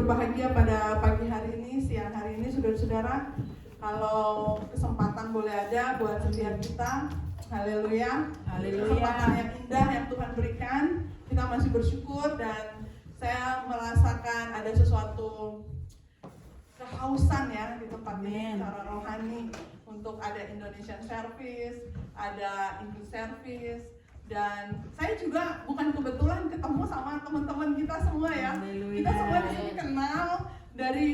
berbahagia pada pagi hari ini, siang hari ini, saudara-saudara. Kalau kesempatan boleh ada buat setiap kita, haleluya. Kesempatan yang indah yang Tuhan berikan, kita masih bersyukur dan saya merasakan ada sesuatu kehausan ya di tempat ini secara rohani untuk ada Indonesian Service, ada English Service. Dan saya juga bukan kebetulan ketemu sama teman-teman kita semua ya. Kita semua di sini kenal dari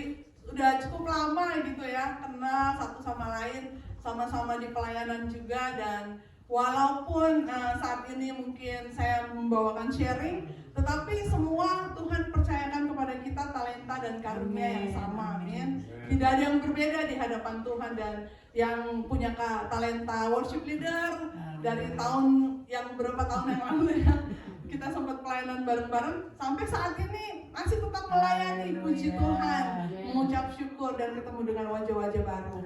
udah cukup lama gitu ya, kenal satu sama lain, sama-sama di pelayanan juga. Dan walaupun saat ini mungkin saya membawakan sharing, tetapi semua Tuhan percayakan kepada kita talenta dan karunia yang sama, amin. Tidak ada yang berbeda di hadapan Tuhan. Dan yang punya talenta worship leader dari beberapa tahun yang lalu ya, kita sempat pelayanan bareng-bareng sampai saat ini masih tetap melayani. Puji Tuhan, mengucap syukur dan ketemu dengan wajah-wajah baru.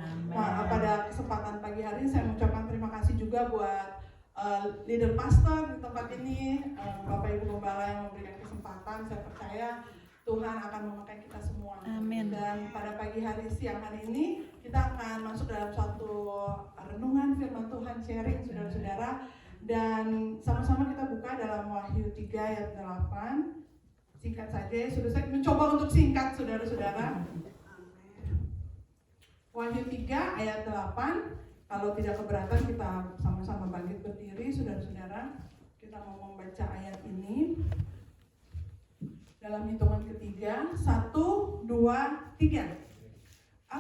Pada kesempatan pagi hari ini saya mengucapkan terima kasih juga buat leader pastor di tempat ini, Bapak Ibu Gembala yang memberikan kesempatan. Saya percaya Tuhan akan memakai kita semua. Amin. Dan pada pagi hari siang hari ini kita akan masuk dalam suatu renungan firman Tuhan, sharing saudara-saudara. Dan sama-sama kita buka dalam Wahyu 3 ayat 8. Singkat saja, sudah saya mencoba untuk singkat saudara-saudara. Wahyu 3 ayat 8. Kalau tidak keberatan kita sama-sama bangkit berdiri saudara-saudara. Kita mau membaca ayat ini dalam hitungan ketiga. 1, 2, 3.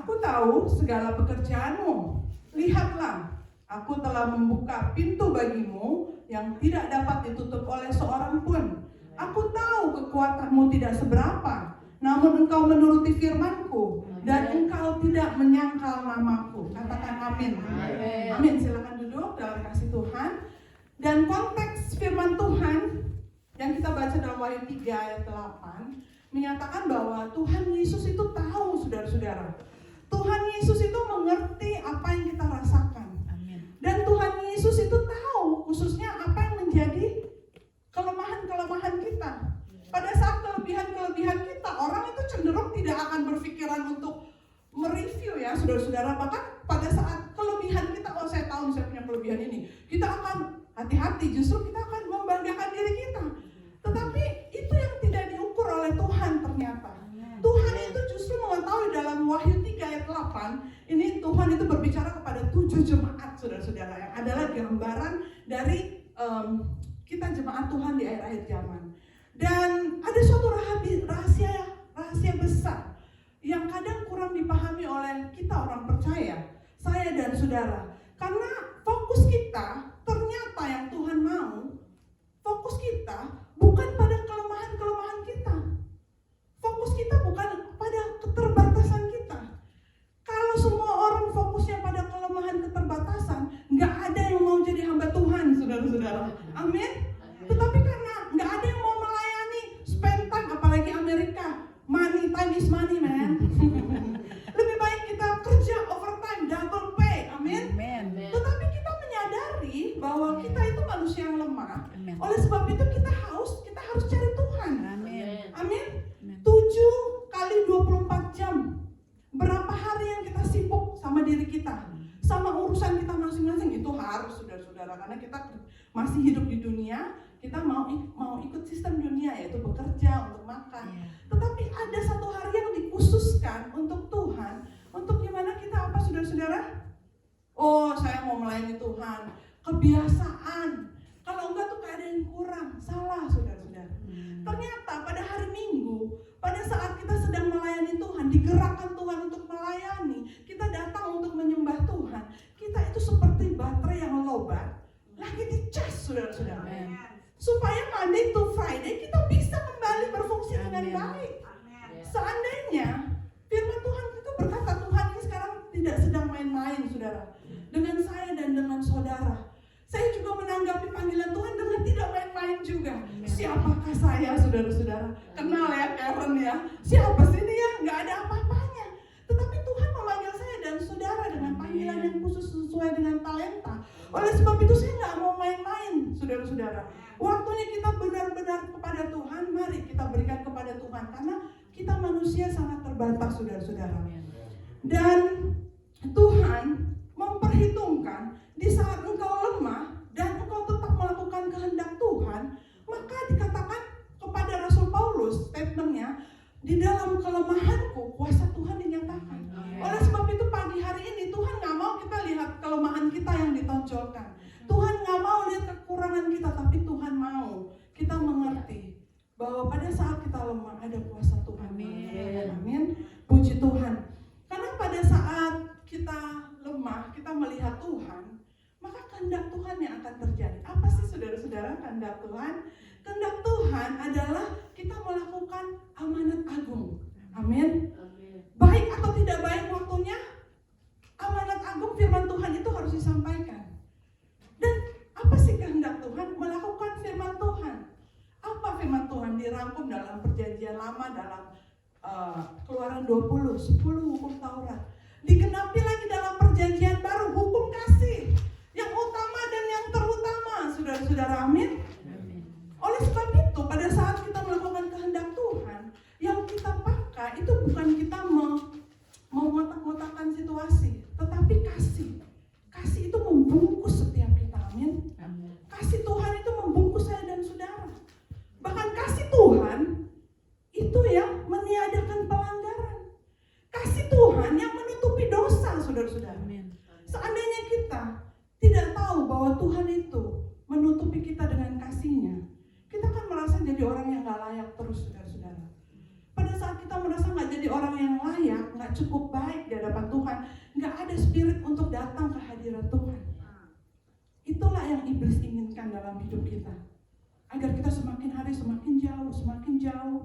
Aku tahu segala pekerjaanmu. Lihatlah, aku telah membuka pintu bagimu yang tidak dapat ditutup oleh seorang pun. Aku tahu kekuatanmu tidak seberapa, namun engkau menuruti firmanku dan engkau tidak menyangkal namaku. Katakan amin. Amin. Silakan duduk dalam kasih Tuhan. Dan konteks firman Tuhan yang kita baca dalam Wahyu 3 ayat 8 menyatakan bahwa Tuhan Yesus itu tahu saudara-saudara. Tuhan Yesus itu mengerti apa yang kita rasakan. Dan Tuhan Yesus itu tahu khususnya apa yang menjadi kelemahan-kelemahan kita. Pada saat kelebihan-kelebihan kita, orang itu cenderung tidak akan berpikiran untuk mereview ya saudara-saudara. Bahkan pada saat kelebihan kita, oh saya tahu saya punya kelebihan ini, kita akan hati-hati, justru kita akan membanggakan diri kita. Tetapi itu yang tidak diukur oleh Tuhan ternyata. Tuhan itu justru mengetahui dalam Wahyu 3 ayat 8, ini Tuhan itu berbicara kepada 7 jemaat saudara-saudara yang adalah gambaran dari kita jemaat Tuhan di akhir-akhir zaman. Dan ada suatu rahasia besar yang kadang kurang dipahami oleh kita orang percaya, saya dan saudara. Karena fokus kita ternyata yang Tuhan mau, fokus kita bukan pada kelemahan-kelemahan kita. Fokus kita bukan pada keterbatasan kita. Kalau semua orang fokusnya pada kelemahan keterbatasan, nggak ada yang mau jadi hamba Tuhan, saudara-saudara. Amin. Tetapi karena nggak ada yang mau melayani, spend time, apalagi Amerika, money, time is money, man. Lebih baik kita kerja overtime, double pay, amin. Tetapi kita menyadari bahwa kita itu manusia yang lemah. Oleh sebab itu kita harus cari Tuhan. Amin. 7 kali 24 jam. Berapa hari yang kita sibuk sama diri kita, sama urusan kita masing-masing, itu harus saudara-saudara. Karena kita masih hidup di dunia, kita mau ikut sistem dunia, yaitu bekerja untuk makan. Tetapi ada satu hari yang dikhususkan untuk Tuhan. Untuk gimana kita apa saudara-saudara? Oh, saya mau melayani Tuhan. Kebiasaan. Kalau enggak tuh kayak ada yang kurang. Salah saudara-saudara. Ternyata pada hari Minggu, pada saat kita sedang melayani Tuhan, digerakkan Tuhan untuk melayani, kita datang untuk menyembah Tuhan, kita itu seperti baterai yang lobat, lagi dicas saudara-saudara. Supaya Monday to Friday kita bisa kembali berfungsi dengan baik. Seandainya firman Tuhan itu berkata, Tuhan ini sekarang tidak sedang main-main saudara, dengan saya dan dengan saudara. Saya juga menanggapi panggilan Tuhan dengan tidak main-main juga. Siapakah saya saudara-saudara? Kenal ya Karen ya. Siapa sih dia? Gak ada apa-apanya. Tetapi Tuhan memanggil saya dan saudara dengan panggilan yang khusus sesuai dengan talenta. Oleh sebab itu saya gak mau main-main saudara-saudara. Waktunya kita benar-benar kepada Tuhan, mari kita berikan kepada Tuhan. Karena Kita manusia sangat terbatas, saudara-saudara. Dan Tuhan memperhitungkan di saat engkau lemah dan engkau tetap melakukan kehendak Tuhan, maka dikatakan kepada Rasul Paulus, statementnya, di dalam kelemahanku kuasa Tuhan dinyatakan. Oleh sebab itu pagi hari ini Tuhan gak mau kita lihat kelemahan kita yang ditonjolkan. Tuhan gak mau lihat kekurangan kita, tapi Tuhan mau kita mengerti bahwa pada saat kita lemah ada kuasa Tuhan. Amin. Puji Tuhan. Karena pada saat kita lemah, kita melihat Tuhan, maka kehendak Tuhan yang akan terjadi. Apa sih saudara-saudara kehendak Tuhan? Kehendak Tuhan adalah kita melakukan amanat agung. Amin. Baik atau tidak baik waktunya, amanat agung firman Tuhan itu harus disampaikan. Dan apa sih kehendak Tuhan? Melakukan firman Tuhan. Apa firman Tuhan? Dirangkum dalam perjanjian lama, dalam Keluaran 20, 10 hukum Taurat. Digenapi lagi dalam perjanjian baru, hukum kasih yang utama dan yang terutama, saudara-saudara. Amin. Oleh sebab itu pada saat kita melakukan kehendak Tuhan, yang kita pakai itu bukan kita mengotak-ngotakkan situasi, tetapi kasih. Kasih itu membungkus setiap kita. Amin. Kasih Tuhan itu membungkus saya dan saudara. Bahkan kasih Tuhan itu yang meniadakan pelanggaran. Kasih Tuhan yang menutupi dosa, saudara-saudara. Seandainya kita tidak tahu bahwa Tuhan itu menutupi kita dengan kasih-Nya, kita akan merasa jadi orang yang gak layak terus, saudara-saudara. Pada saat kita merasa gak jadi orang yang layak, gak cukup baik di hadapan Tuhan, gak ada spirit untuk datang ke hadirat Tuhan. Itulah yang iblis inginkan dalam hidup kita, agar kita semakin hari semakin jauh, semakin jauh.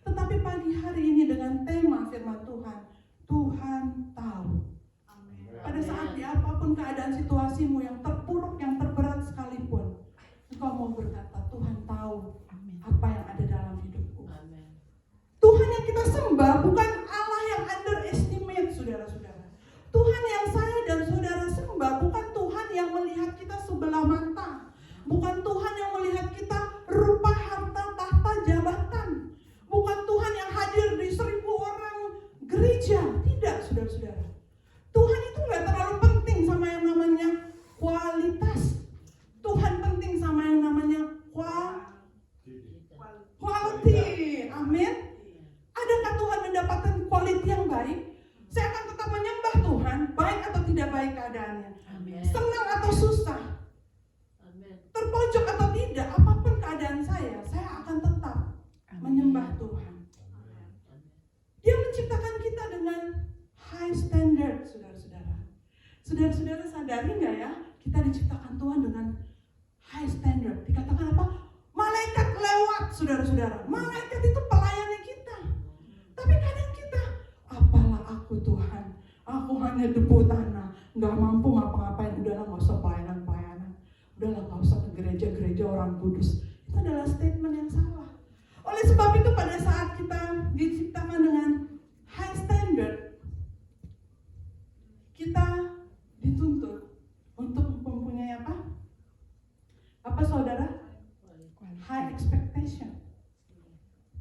Tetapi pagi hari ini dengan tema firman Tuhan, Tuhan tahu. Pada saat di apapun keadaan situasimu yang terpuruk, yang terberat sekalipun, engkau mau berkata, Tuhan tahu apa yang ada dalam hidupku. Tuhan yang kita sembah bukan Allah yang underestimate, saudara-saudara. Tuhan yang saya dan saudara sembah bukan Tuhan yang melihat kita sebelah mata. Bukan Tuhan yang melihat kita rupa, harta, tahta, jabatan. Bukan Tuhan yang hadir di 1000 orang gereja. Tidak, saudara-saudara. Tuhan itu gak terlalu penting sama yang namanya kualitas. Tuhan penting sama yang namanya quality. Amin. Adakah Tuhan mendapatkan quality yang baik? Saya akan tetap menyembah Tuhan, baik atau tidak baik keadaannya. Senang atau susah, terpojok atau tidak, apapun keadaan saya akan tetap menyembah Tuhan. Dia menciptakan kita dengan high standard, saudara-saudara. Saudara-saudara sadari nggak ya, kita diciptakan Tuhan dengan high standard. Dikatakan apa? Malaikat lewat, saudara-saudara. Malaikat itu pelayannya kita. Tapi kadang kita, apalah aku Tuhan, aku hanya debu tanah, nggak mampu ngapa-ngapain. Udahlah nggak usah pelayanan. Udahlah nggak usah ke gereja-gereja orang kudus. Itu adalah statement yang salah. Oleh sebab itu pada saat kita diciptakan dengan high standard, kita dituntut untuk mempunyai apa? Apa saudara? High expectation.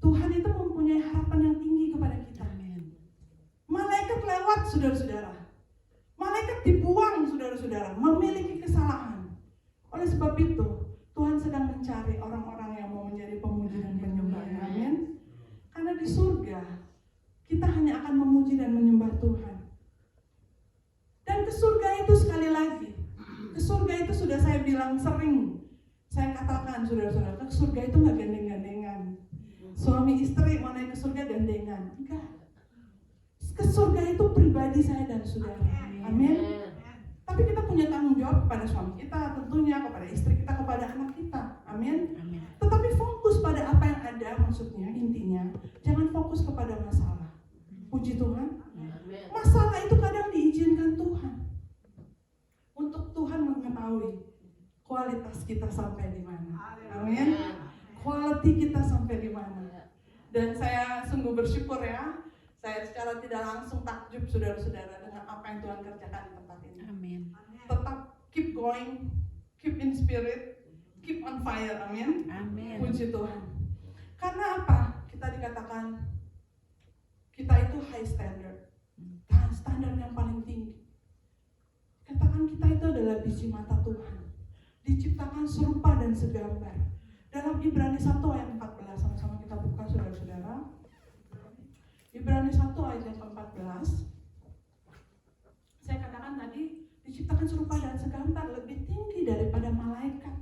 Tuhan itu mempunyai harapan yang tinggi kepada kita. Malaikat lewat, saudara-saudara. Malaikat dibuang, saudara-saudara, memiliki kesalahan. Oleh sebab itu, Tuhan sedang mencari orang-orang yang mau menjadi pemuji dan penyembah. Amin. Karena di surga, kita hanya akan memuji dan menyembah Tuhan. Dan ke surga itu sekali lagi, ke surga itu sudah saya bilang sering, saya katakan saudara-saudara, ke surga itu gak gandeng-gandengan. Suami istri mau naik ke surga gandengan. Enggak. Ke surga itu pribadi saya dan saudara. Amin. Tapi kita punya tanggung jawab kepada suami kita, tentunya kepada istri kita, kepada anak kita. Amin. Tetapi fokus pada apa yang ada, maksudnya intinya jangan fokus kepada masalah. Puji Tuhan. Masalah itu kadang diizinkan Tuhan untuk Tuhan mengetahui kualitas kita sampai di mana. Amin. Quality kita sampai di mana. Dan saya sungguh bersyukur ya, saya secara tidak langsung takjub saudara-saudara dengan apa yang Tuhan kerjakan di tempat ini. Amin. Tetap keep going, keep in spirit, keep on fire. Amin. Amin. Puji Tuhan. Karena apa? Kita dikatakan high standard. Standar yang paling tinggi. Katakan kita itu adalah biji mata Tuhan. Diciptakan serupa dan segambar. Dalam Ibrani 1 ayat 14, sama-sama kita buka saudara-saudara. Ibrani 1 ayat yang ke-14. Saya katakan tadi, diciptakan serupa dan segambar, lebih tinggi daripada malaikat.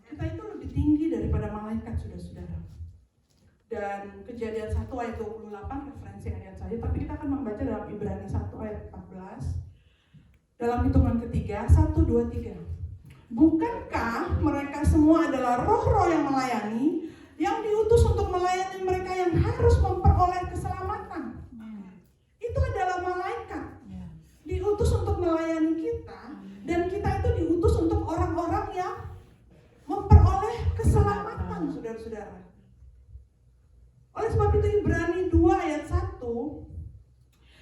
Kita itu lebih tinggi daripada malaikat, saudara-saudara. Dan Kejadian 1 ayat 28, referensi ayat saja, tapi kita akan membaca dalam Ibrani 1 ayat 14. Dalam hitungan ketiga, 1, 2, 3. Bukankah mereka semua adalah roh-roh yang melayani, yang diutus untuk melayani mereka yang harus memperoleh keselamatan? Itu adalah malaikat. Diutus untuk melayani kita, dan kita itu diutus untuk orang-orang yang memperoleh keselamatan, saudara-saudara. Oleh sebab itu Ibrani 2 ayat 1,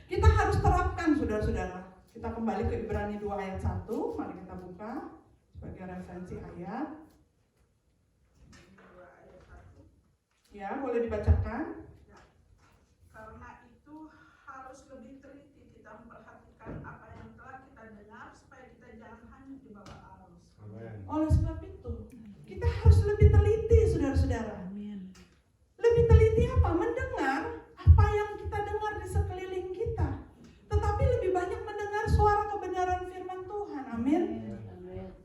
kita harus terapkan, saudara-saudara. Kita kembali ke Ibrani 2 ayat 1, mari kita buka sebagai referensi ayat. Ya, boleh dibacakan. Karena itu harus lebih teliti kita memperhatikan apa yang telah kita dengar, supaya kita jangan hanya dibawa arus. Oleh sebab itu, kita harus lebih teliti, saudara-saudara. Lebih teliti apa? Mendengar apa yang kita dengar di sekeliling kita. Tetapi lebih banyak mendengar suara kebenaran firman Tuhan. Amin.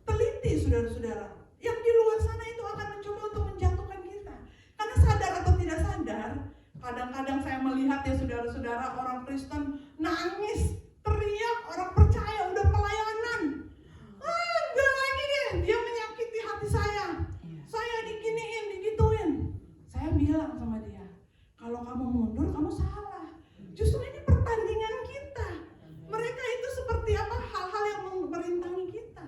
Teliti, saudara-saudara. Yang di luar sana itu akan mencoba untuk menjatuhkan kita. Karena sadar atau tidak sadar, kadang-kadang saya melihat ya saudara-saudara, orang Kristen nangis, teriak, orang percaya udah pelayanan. Enggak lagi deh, dia menyakiti hati saya. Saya diginiin, digituin. Saya bilang sama dia, kalau kamu mundur, kamu salah. Justru ini pertandingan kita. Mereka itu seperti apa? Hal-hal yang merintangi kita.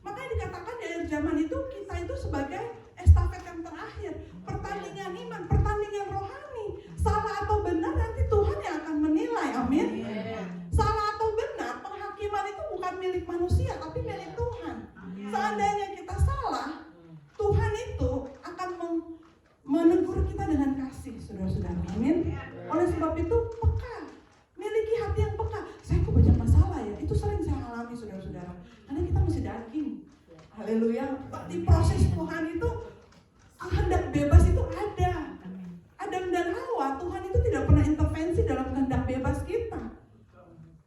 Makanya dikatakan di akhir zaman itu, kita itu sebagai estafet yang terakhir. Pertandingan iman, pertandingan rohani. Salah atau benar, nanti Tuhan yang akan menilai. Amin. Salah atau benar, penghakiman itu bukan milik manusia, tapi milik Tuhan. Seandainya kita salah, Tuhan itu akan menegur kita dengan kasih, saudara-saudara. Amin. Oleh sebab itu, peka. Miliki hati yang peka. Saya kok banyak masalah ya? Itu sering saya alami, saudara-saudara. Karena kita masih daging. Haleluya. Di proses Tuhan itu, kehendak bebas itu ada. Adam dan Hawa, Tuhan itu tidak pernah intervensi dalam kehendak bebas kita.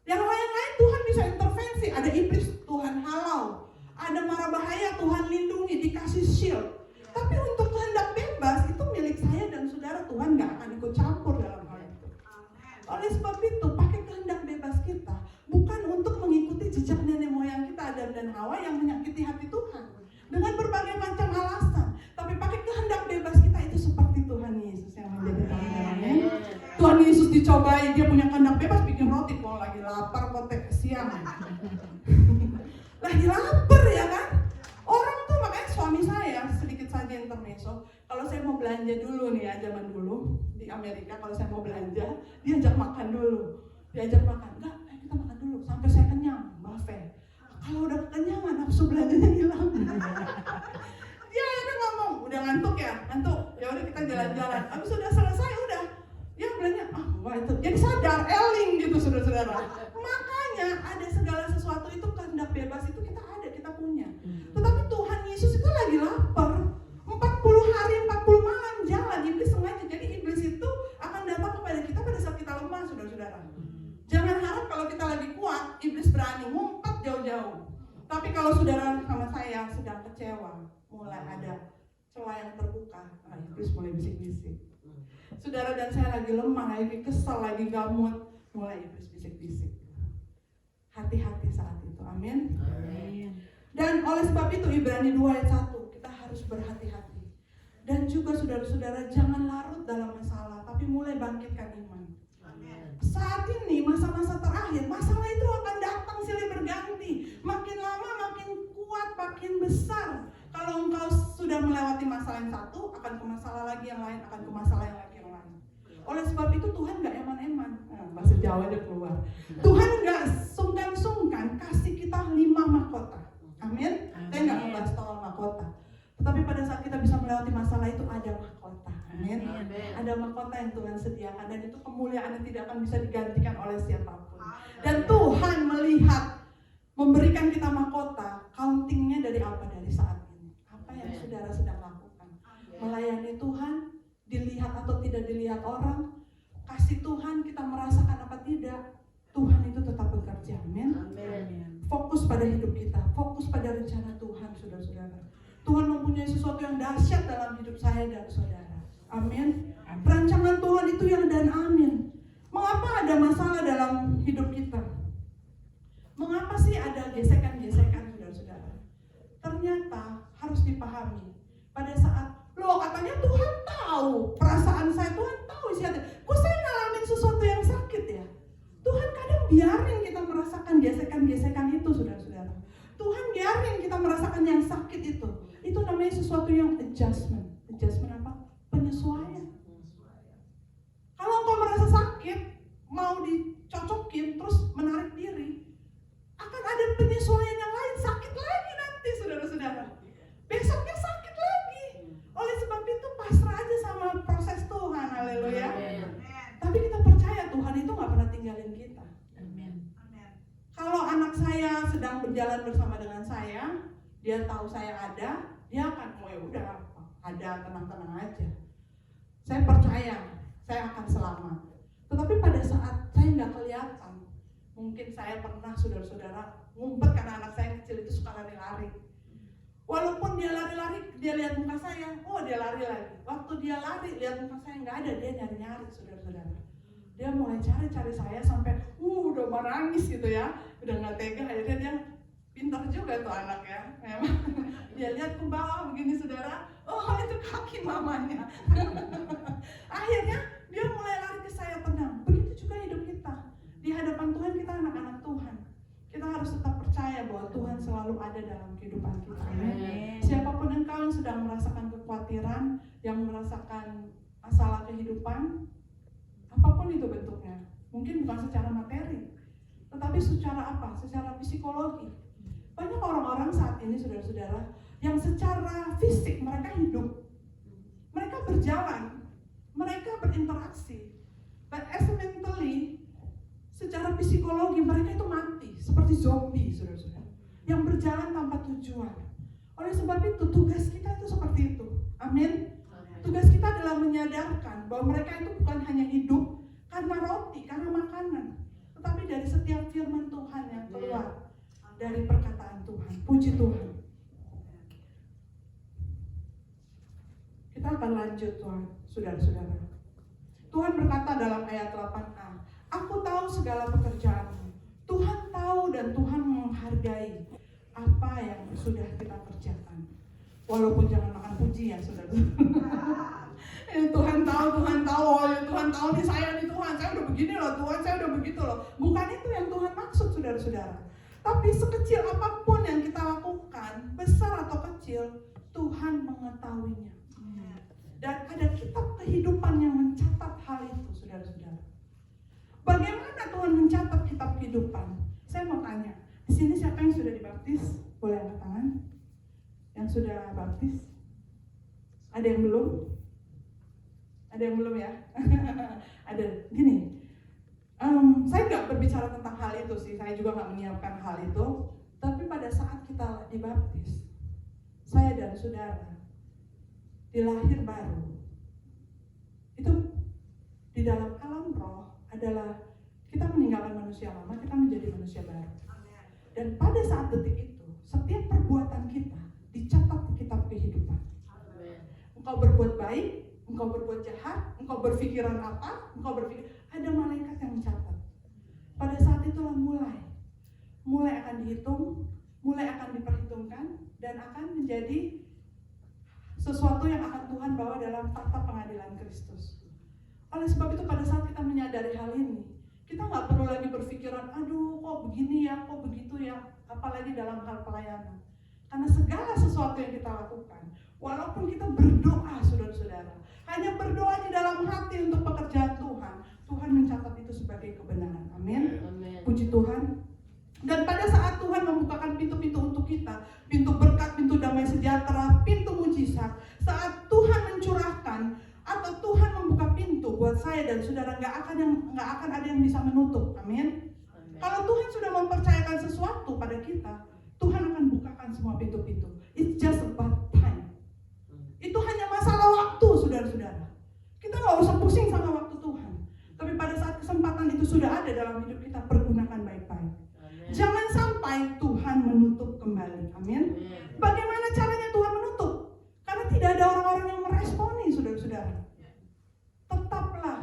Yang lain-lain Tuhan bisa intervensi. Ada iblis, Tuhan halau. Ada mara bahaya, Tuhan lindungi, dikasih shield. Tapi untuk kehendak bebas, itu milik saya dan saudara. Tuhan gak akan ikut campur dalam hal itu. Oleh sebab itu, pakai kehendak bebas kita bukan untuk mengikuti jejak nenek moyang kita, Adam dan Hawa, yang menyakiti hati Tuhan dengan berbagai macam alasan. Tapi pakai kehendak bebas kita itu seperti Tuhan Yesus yang menjadi teladan. Tuhan Yesus dicobai, dia punya kehendak bebas, bikin roti. Kalau lagi lapar, kotek siang. Lagi lapar ya kan? Orang tuh, makanya suami saya, sedikit saja intermezzo, kalau saya mau belanja dulu nih ya, zaman dulu di Amerika, kalau saya mau belanja, diajak makan dulu. Diajak makan, enggak, kita makan dulu sampai saya kenyang, buffet. Kalau udah kekenyangan, nafsu belanjanya hilang. Dia akhirnya ngomong, udah ngantuk ya, ngantuk, ya udah kita jalan-jalan. Habis udah selesai, udah, dia belanja, wah itu, jadi sadar, eling gitu saudara-saudara. Makanya ada segala sesuatu itu kehendak bebas itu kita ada, kita punya. Tetapi Tuhan Yesus itu lagi lapar, 40 hari, 40 malam jalan, iblis sengaja. Jadi iblis itu akan datang kepada kita pada saat kita lemah, saudara-saudara. Jangan harap kalau kita lagi kuat, iblis berani ngumpet jauh-jauh. Tapi kalau saudara sama saya sedang kecewa, mulai ada celah yang terbuka, iblis mulai bisik-bisik. Saudara dan saya lagi lemah, lagi kesal, lagi gamut, mulai iblis bisik-bisik. Hati-hati saat itu, amin. Dan oleh sebab itu Ibrani 2 ayat 1, kita harus berhati-hati. Dan juga saudara-saudara, jangan larut dalam masalah, tapi mulai bangkitkan iman. Saat ini masa-masa terakhir, masalah itu akan datang silih berganti. Makin lama makin kuat, makin besar. Kalau engkau sudah melewati masalah yang satu, akan ke masalah lagi yang lain, akan ke masalah yang lagi yang lain. Oleh sebab itu Tuhan gak eman-eman. Bahasa Jawa dia keluar. Tuhan gak sungkan-sungkan kasih kita 5 mahkota. Amin. Saya gak membahas soal mahkota. Tetapi pada saat kita bisa melewati masalah itu, ada ada mahkota. Amin. Amin. Ada mahkota yang Tuhan sediakan, dan itu kemuliaan yang tidak akan bisa digantikan oleh siapapun. Amin. Dan Tuhan melihat memberikan kita mahkota, countingnya dari apa? Dari saat ini. Apa yang Amin. saudara sedang lakukan? Amin. Melayani Tuhan, dilihat atau tidak dilihat orang, kasih Tuhan kita merasakan apa tidak, Tuhan itu tetap bekerja. Amin. Amin. Fokus pada hidup kita, fokus pada rencana Tuhan, saudara-saudara. Tuhan mempunyai sesuatu yang dahsyat dalam hidup saya dan saudara. Amin. Perancangan Tuhan itu yang dan amin. Mengapa ada masalah dalam hidup kita? Mengapa sih ada gesekan-gesekan, saudara-saudara? Ternyata harus dipahami. Pada saat, loh katanya Tuhan tahu perasaan saya, Tuhan tahu isi hati. Kok saya ngalamin sesuatu yang sakit ya? Tuhan kadang biarin kita merasakan gesekan-gesekan itu, saudara-saudara. Tuhan biarin kita merasakan yang sakit itu. Itu namanya sesuatu yang adjustment. Adjustment apa? Penyesuaian. Kalau engkau merasa sakit, mau dicocokin, terus menarik diri, akan ada penyesuaian yang lain, sakit lagi nanti, saudara-saudara. Besoknya sakit lagi. Oleh sebab itu pasrah aja sama proses Tuhan, haleluya. Amin. Tapi kita percaya Tuhan itu gak pernah tinggalin kita. Amin. Amin. Kalau anak saya sedang berjalan bersama dengan saya, dia tahu saya ada, dia akan, oh ya udah ada, tenang-tenang aja. Saya percaya saya akan selamat. Tetapi pada saat saya nggak kelihatan, mungkin saya pernah, saudara-saudara, ngumpet karena anak saya kecil itu suka lari-lari. Walaupun dia lari-lari, dia lihat muka saya, oh dia lari lagi. Waktu dia lari, lihat muka saya nggak ada, dia nyari-nyari, saudara-saudara. Dia mulai cari-cari saya sampai, udah mau nangis gitu ya, udah nggak tega. Akhirnya dia pintar juga tuh anak ya. Memang dia lihat ke bawah begini, saudara, oh itu kaki mamanya. Akhirnya dia mulai lari ke saya tenang. Begitu juga hidup kita. Di hadapan Tuhan kita anak-anak Tuhan. Kita harus tetap percaya bahwa Tuhan selalu ada dalam kehidupan kita. Amin. Siapapun engkau yang sedang merasakan kekhawatiran, yang merasakan masalah kehidupan, apapun itu bentuknya, mungkin bukan secara materi, tetapi secara apa? Secara psikologi. Banyak orang-orang saat ini, saudara-saudara, yang secara fisik mereka hidup, mereka berjalan, mereka berinteraksi, but as mentally, secara psikologi mereka itu mati, seperti zombie, saudara-saudara, yang berjalan tanpa tujuan. Oleh sebab itu, tugas kita itu seperti itu. Amin. Tugas kita adalah menyadarkan bahwa mereka itu bukan hanya hidup karena roti, karena makanan, tetapi dari setiap firman Tuhan yang keluar dari perkataan Tuhan. Puji Tuhan. Kita akan lanjut, Tuhan, saudara-saudara. Tuhan berkata dalam ayat 8a, aku tahu segala pekerjaanmu. Tuhan tahu dan Tuhan menghargai apa yang sudah kita kerjakan. Walaupun jangan makan puji ya, saudara. Tuhan tahu, oh ya Tuhan tahu nih saya nih Tuhan, saya udah begini loh Tuhan, saya udah begitu loh. Bukan itu yang Tuhan maksud, saudara-saudara. Tapi sekecil apapun yang kita lakukan, besar atau kecil, Tuhan mengetahuinya. Dan ada kitab kehidupan yang mencatat hal itu, saudara-saudara. Bagaimana Tuhan mencatat kitab kehidupan? Saya mau tanya, di sini siapa yang sudah dibaptis? Boleh angkat tangan. Yang sudah baptis? Ada yang belum? Ada yang belum ya? Ada. Gini, saya nggak berbicara tentang hal itu sih. Saya juga nggak menyiapkan hal itu. Tapi pada saat kita dibaptis, saya dan saudara dilahir baru. Itu di dalam alam roh adalah kita meninggalkan manusia lama, kita menjadi manusia baru. Dan pada saat detik itu, setiap perbuatan kita dicatat di kitab kehidupan. Engkau berbuat baik, engkau berbuat jahat, engkau berpikiran apa, ada malaikat yang mencatat. Pada saat itulah mulai akan dihitung, mulai akan diperhitungkan, dan akan menjadi sesuatu yang akan Tuhan bawa dalam tahta pengadilan Kristus. Oleh sebab itu pada saat kita menyadari hal ini, kita nggak perlu lagi berpikiran, aduh kok begini ya, kok begitu ya, apalagi dalam hal pelayanan. Karena segala sesuatu yang kita lakukan, walaupun kita berdoa, saudara-saudara, hanya berdoa di dalam hati untuk pekerjaan Tuhan, Tuhan mencatat itu sebagai kebenaran. Amin. Puji Tuhan. Dan pada saat Tuhan membukakan pintu-pintu untuk kita, pintu berkat, pintu damai sejahtera, pintu mujizat, saat Tuhan mencurahkan nggak akan ada yang bisa menutup. Amin. Kalau Tuhan sudah mempercayakan sesuatu pada kita, Tuhan akan bukakan semua pintu-pintu. It's just about time. Itu hanya masalah waktu, saudara-saudara. Kita nggak usah pusing sama waktu Tuhan. Tapi pada saat kesempatan itu sudah ada dalam hidup kita, pergunakan baik-baik. Jangan sampai Tuhan menutup kembali. Amin. Bagaimana caranya Tuhan menutup? Karena tidak ada orang-orang yang meresponi, saudara-saudara. Tetaplah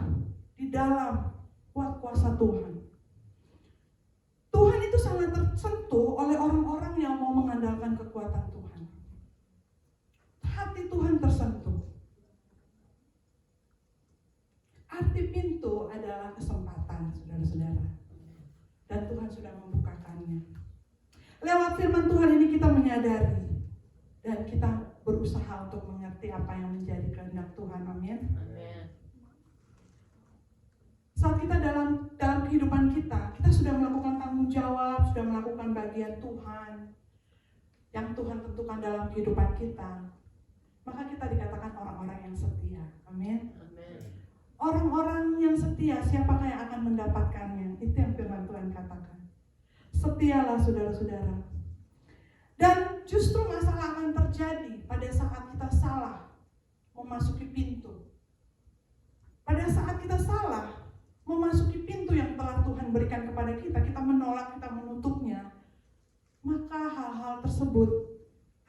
di dalam kuasa Tuhan. Tuhan itu sangat tersentuh oleh orang-orang yang mau mengandalkan kekuatan Tuhan. Hati Tuhan tersentuh. Arti pintu adalah kesempatan, saudara-saudara. Dan Tuhan sudah membukakannya. Lewat firman Tuhan ini kita menyadari dan kita berusaha untuk mengerti apa yang menjadi kehendak Tuhan. Amin. Saat kita dalam kehidupan kita sudah melakukan tanggung jawab, sudah melakukan bagian Tuhan yang Tuhan tentukan dalam kehidupan kita, maka kita dikatakan orang-orang yang setia. Amin. Orang-orang yang setia, siapakah yang akan mendapatkannya? Itu yang firman Tuhan katakan. Setialah, saudara-saudara. Dan justru masalah akan terjadi pada saat kita salah memasuki pintu. Pada saat kita salah memasuki pintu yang telah Tuhan berikan kepada kita, kita menolak, kita menutupnya, maka hal-hal tersebut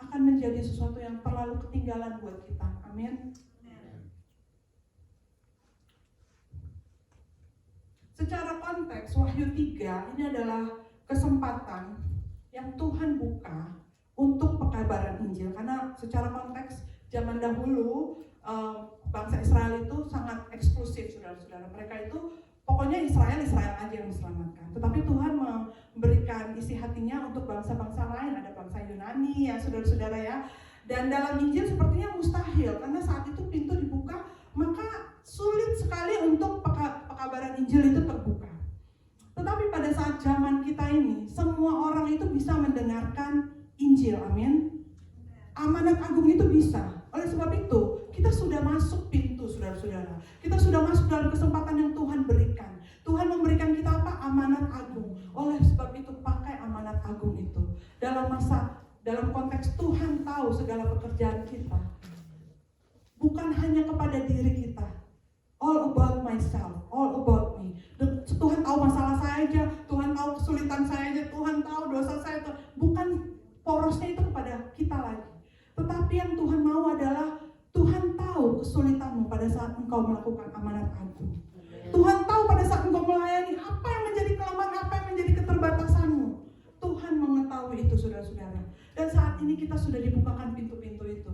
akan menjadi sesuatu yang terlalu ketinggalan buat kita. Amin. Secara konteks, Wahyu 3 ini adalah kesempatan yang Tuhan buka untuk pekabaran Injil. Karena secara konteks zaman dahulu bangsa Israel itu sangat eksklusif, saudara-saudara. Mereka itu pokoknya Israel aja yang diselamatkan. Tetapi Tuhan memberikan isi hatinya untuk bangsa-bangsa lain. Ada bangsa Yunani ya, saudara-saudara ya. Dan dalam Injil sepertinya mustahil, karena saat itu pintu dibuka, maka sulit sekali untuk pekabaran Injil itu terbuka. Tetapi pada saat zaman kita ini, semua orang itu bisa mendengarkan Injil. Amin. Amanat agung itu bisa. Oleh sebab itu, kita sudah masuk pintu, saudara-saudara. Kita sudah masuk dalam kesempatan yang Tuhan berikan. Tuhan memberikan kita apa? Amanat agung. Oleh sebab itu, pakai amanat agung itu. Dalam konteks Tuhan tahu segala pekerjaan kita. Bukan hanya kepada diri kita. All about myself, all about me. Tuhan tahu masalah saya aja, Tuhan tahu kesulitan saya aja, Tuhan tahu dosa saya. Bukan porosnya itu kepada kita lagi. Tetapi yang Tuhan mau adalah Tuhan tahu kesulitanmu pada saat engkau melakukan amanat agung. Tuhan tahu pada saat engkau melayani apa yang menjadi kelemahan, apa yang menjadi keterbatasanmu. Tuhan mengetahui itu, saudara-saudara. Dan saat ini kita sudah dibukakan pintu-pintu itu.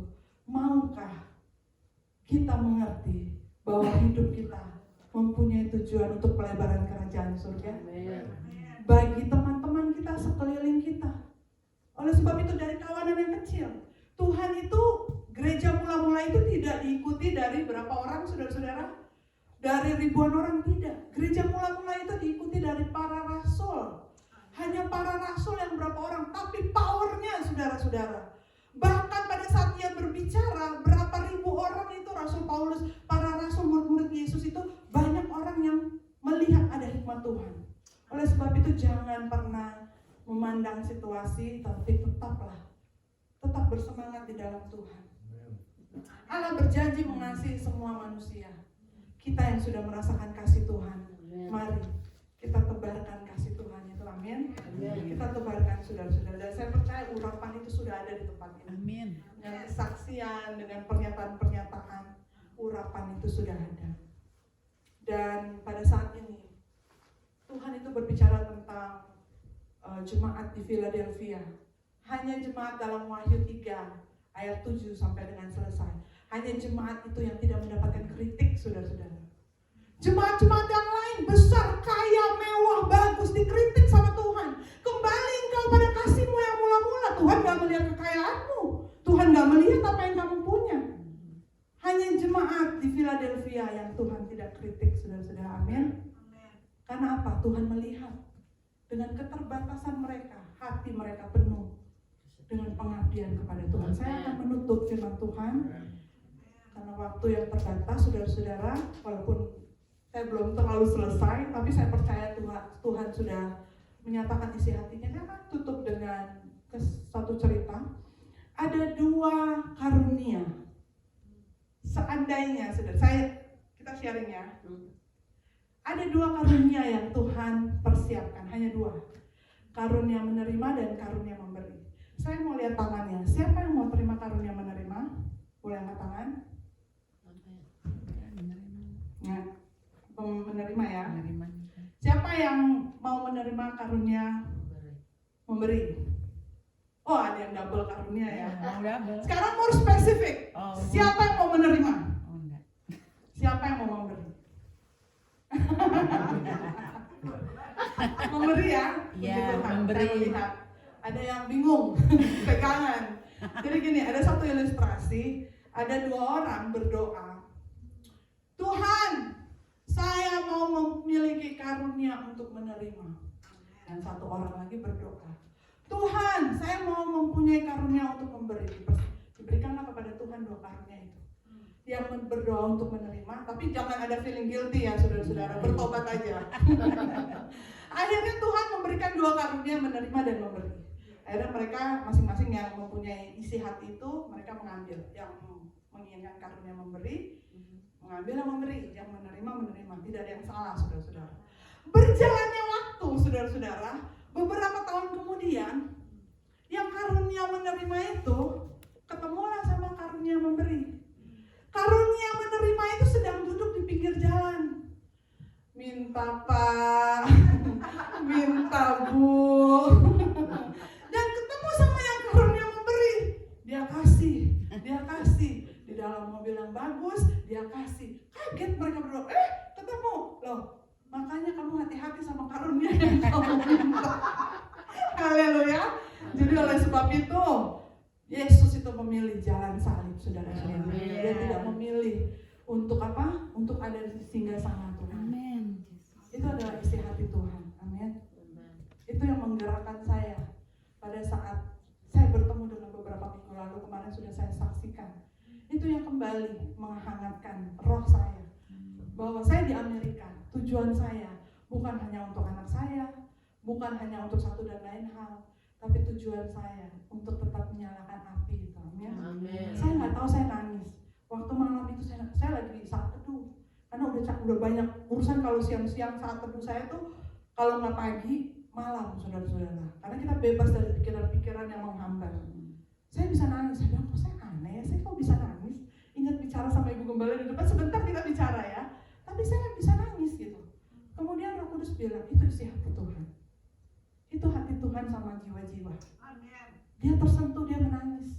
Maukah kita mengerti bahwa hidup kita mempunyai tujuan untuk pelebaran kerajaan surga? Bagi teman-teman kita sekeliling kita. Oleh sebab itu dari kawanan yang kecil, Tuhan itu, gereja mula-mula itu tidak diikuti dari berapa orang, saudara-saudara? Dari ribuan orang, tidak. Gereja mula-mula itu diikuti dari para rasul. Hanya para rasul yang berapa orang, tapi powernya, saudara-saudara. Bahkan pada saat dia berbicara, berapa ribu orang itu Rasul Paulus, para rasul murid-murid Yesus itu, banyak orang yang melihat ada hikmat Tuhan. Oleh sebab itu jangan pernah memandang situasi, tapi tetap bersemangat di dalam Tuhan. Allah berjanji mengasihi semua manusia. Kita yang sudah merasakan kasih Tuhan, mari kita tebarkan kasih Tuhan itu. Amin. Kita tebarkan, saudara-saudara. Dan saya percaya urapan itu sudah ada di tempat ini. Amin. Dengan kesaksian, dengan pernyataan-pernyataan, urapan itu sudah ada. Dan pada saat ini Tuhan itu berbicara tentang jemaat di Philadelphia. Hanya jemaat dalam Wahyu 3 ayat 7 sampai dengan selesai. Hanya jemaat itu yang tidak mendapatkan kritik, saudara-saudara. Jemaat-jemaat yang lain besar, kaya, mewah, bagus, dikritik sama Tuhan. Kembali engkau pada kasihmu yang mula-mula. Tuhan gak melihat kekayaanmu. Tuhan gak melihat apa yang kamu punya. Hanya jemaat di Philadelphia yang Tuhan tidak kritik, saudara-saudara. Amin. Karena apa? Tuhan melihat dengan keterbatasan mereka, hati mereka penuh dengan pengabdian kepada Tuhan. Saya akan menutup firman Tuhan karena waktu yang terbatas, saudara-saudara. Walaupun Saya belum terlalu selesai, tapi saya percaya Tuhan sudah menyatakan isi hatinya. Saya akan tutup dengan satu cerita. Ada 2 karunia. Seandainya, kita sharing ya. Ada 2 karunia yang Tuhan persiapkan, hanya 2. Karunia menerima dan karunia memberi. Saya mau lihat tangannya. Siapa yang mau terima karunia menerima? Boleh angkat tangan? Nah, menerima ya. Siapa yang mau menerima karunia memberi? Oh, ada yang double karunia ya. Sekarang more spesifik. Siapa yang mau menerima? Siapa yang mau memberi? Memberi ya? Ya, memberi. Saya melihat ada yang bingung, pegangan. Jadi gini, ada satu ilustrasi, ada 2 orang berdoa. Tuhan, saya mau memiliki karunia untuk menerima. Dan satu orang lagi berdoa, Tuhan, saya mau mempunyai karunia untuk memberi. Diberikanlah kepada Tuhan 2 karunia itu. Dia berdoa untuk menerima, tapi jangan ada feeling guilty ya saudara-saudara, bertobat aja. Akhirnya Tuhan memberikan 2 karunia, menerima dan memberi. Akhirnya mereka masing-masing yang mempunyai isi hati itu, mereka mengambil. Yang menginginkan karunia memberi, mengambil yang memberi. Yang menerima. Tidak ada yang salah saudara-saudara. Berjalannya waktu saudara-saudara, beberapa tahun kemudian, yang karunia menerima itu ketemulah sama karunia memberi. Karunia menerima itu sedang duduk di pinggir jalan. Minta Pak, minta Bu. Dan ketemu sama yang karunia memberi. Dia kasih. Di dalam mobil yang bagus, dia kasih. Kaget mereka berdua, ketemu. Loh, makanya kamu hati-hati sama karunia yang kamu minta. Haleluya. Jadi oleh sebab itu, Yesus itu memilih jalan salib, saudara-saudara. Dia tidak memilih untuk apa? Untuk ada di singgasana Tuhan. Amin. Itu adalah isi hati Tuhan. Amin. Itu yang menggerakkan saya pada saat saya bertemu dengan beberapa minggu lalu, kemarin sudah saya saksikan. Itu yang kembali menghangatkan roh saya. Bahwa saya di Amerika, tujuan saya bukan hanya untuk anak saya, bukan hanya untuk satu dan lain hal, tapi tujuan saya untuk tetap menyalakan api itu. Amin. Saya nggak tahu, saya nangis. Waktu malam itu saya lagi saat teduh. Karena udah banyak urusan. Kalau siang-siang saat teduh saya tuh, kalau nggak pagi, malam saudara-saudara. Karena kita bebas dari pikiran-pikiran yang menghambat. Saya bisa nangis. Saya bilang, kok saya aneh ya? Saya kok bisa nangis? Ingat bicara sama Ibu Gembala di depan, sebentar kita bicara ya. Tapi saya bisa nangis gitu. Kemudian Roh Kudus bilang, itu isi hati Tuhan. Itu hati Tuhan sama jiwa-jiwa. Dia tersentuh, dia menangis.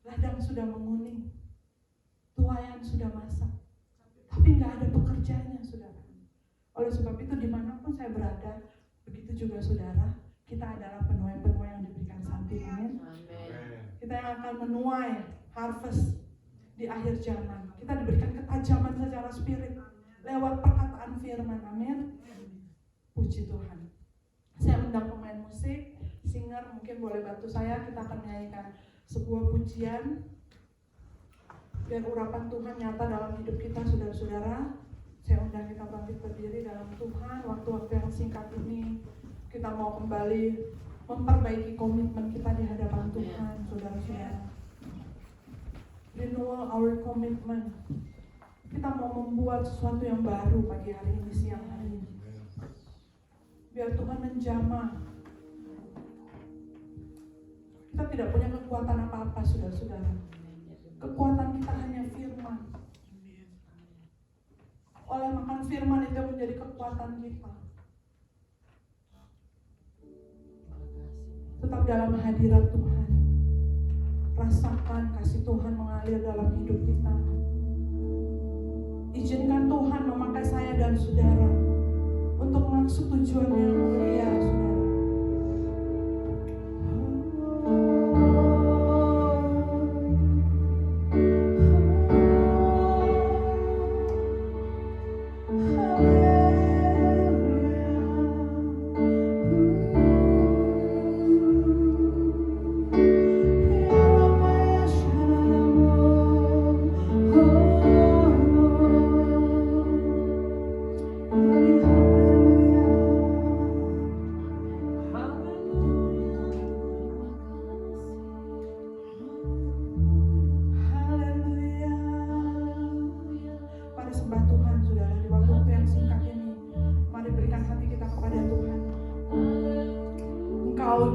Ladang sudah menguning, tuayan sudah masak, tapi nggak ada pekerjanya, saudara. Oleh sebab itu dimanapun saya berada, begitu juga saudara, kita adalah penuai-penuai yang diberikan Santi. Amin. Kita yang akan menuai harvest di akhir zaman. Kita diberikan ketajaman secara spirit lewat perkataan firman. Amin. Puji Tuhan. Saya undang pemain musik, singer mungkin boleh bantu saya. Kita akan menyanyikan sebuah pujian biar urapan Tuhan nyata dalam hidup kita, saudara-saudara. Saya undang kita bangkit berdiri dalam Tuhan. Waktu-waktu yang singkat ini kita mau kembali memperbaiki komitmen kita di hadapan Tuhan, saudara-saudara. Renewal our commitment. Kita mau membuat sesuatu yang baru pagi hari ini, siang hari ini. Biar Tuhan menjamah. Kita tidak punya kekuatan apa-apa, saudara-saudara. Kekuatan kita hanya firman. Oleh makan firman itu menjadi kekuatan kita. Tetap dalam hadirat Tuhan. Rasakan kasih Tuhan mengalir dalam hidup kita. Izinkan Tuhan memakai saya dan saudara untuk maksud tujuan yang mulia, saudara. Engkau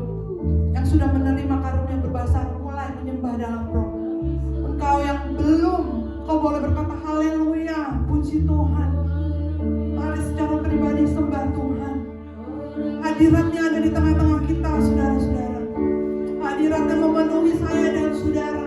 yang sudah menerima karunia berbahasa mulai menyembah dalam roh. Engkau yang belum, kau boleh berkata haleluya, puji Tuhan. Mari secara pribadi sembah Tuhan. Hadiratnya ada di tengah-tengah kita, saudara-saudara. Hadiratnya memenuhi saya dan saudara.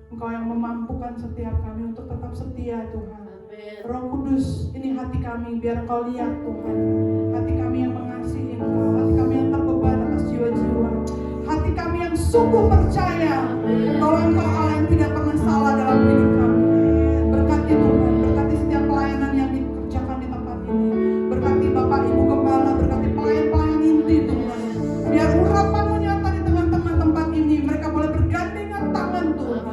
Engkau yang memampukan setiap kami untuk tetap setia, Tuhan. Roh Kudus, ini hati kami, biar Engkau lihat, Tuhan. Hati kami yang mengasihi Engkau, hati kami yang terbeban atas jiwa-jiwa, hati kami yang sungguh percaya bahwa Engkau Allah yang tidak pernah salah dalam hidup kami. Berkati Tuhan, berkati setiap pelayanan yang dikerjakan di tempat ini. Berkati Bapak Ibu Gembala, berkati pelayan-pelayan inti, Tuhan. Biar urapan-Mu nyata di tengah-tengah tempat ini. Mereka boleh bergandengan tangan, Tuhan.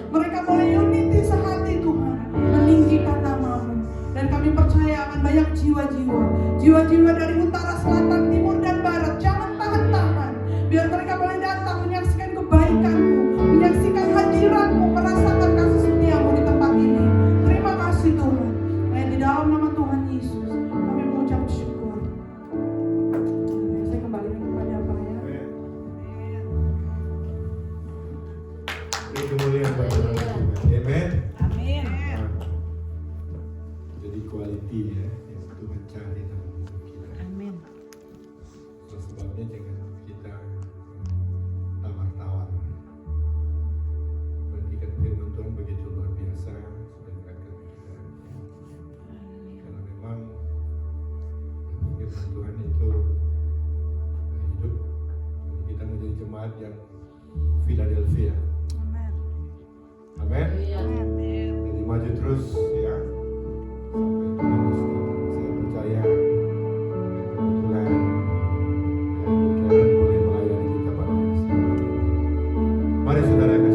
Mereka boleh unity sehati, Tuhan, meninggikan nama-Mu. Dan kami percaya akan banyak jiwa-jiwa, jiwa-jiwa dari utara, selatan, timur, dan barat. Jangan tahan-tahan, biar mereka boleh datang menyaksikan kebaikan-Mu, menyaksikan hadirat-Mu, merasakan kasih setia-Mu di Mari saudara